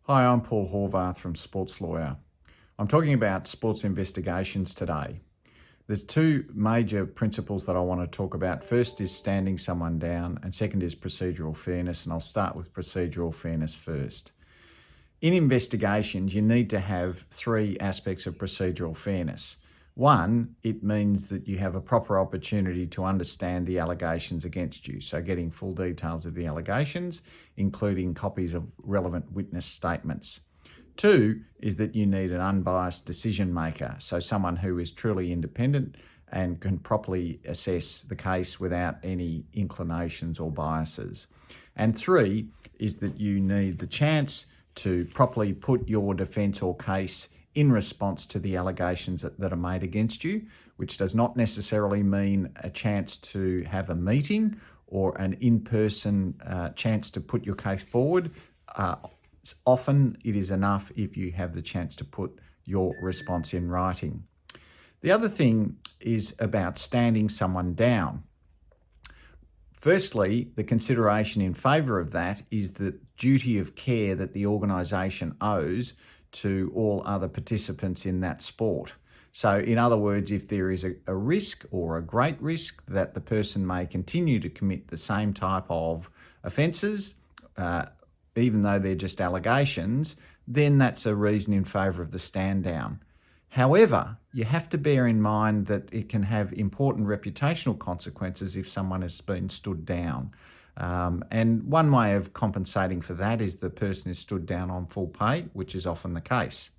Hi, I'm Paul Horvath from Sports Lawyer. I'm talking about sports investigations today. There's two major principles that I want to talk about. First is standing someone down, and second is procedural fairness, and I'll start with procedural fairness first. In investigations, you need to have three aspects of procedural fairness. One, it means that you have a proper opportunity to understand the allegations against you, so getting full details of the allegations, including copies of relevant witness statements. Two is that you need an unbiased decision maker, so someone who is truly independent and can properly assess the case without any inclinations or biases. And three is that you need the chance to properly put your defence or case in response to the allegations that are made against you, which does not necessarily mean a chance to have a meeting or an in-person chance to put your case forward. Often it is enough if you have the chance to put your response in writing. The other thing is about standing someone down. Firstly, the consideration in favour of that is the duty of care that the organisation owes to all other participants in that sport. So in other words, if there is a risk or a great risk that the person may continue to commit the same type of offences, even though they're just allegations, then that's a reason in favour of the stand down. However, you have to bear in mind that it can have important reputational consequences if someone has been stood down. And one way of compensating for that is the person is stood down on full pay, which is often the case.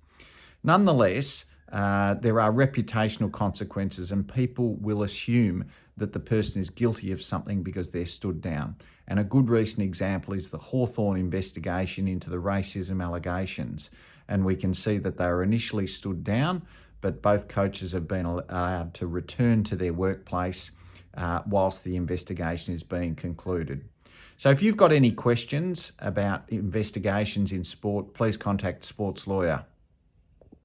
Nonetheless, there are reputational consequences, and people will assume that the person is guilty of something because they're stood down. And a good recent example is the Horvath investigation into the racism allegations. And we can see that they were initially stood down, but both coaches have been allowed to return to their workplace whilst the investigation is being concluded. So if you've got any questions about investigations in sport, please contact Sports Lawyer.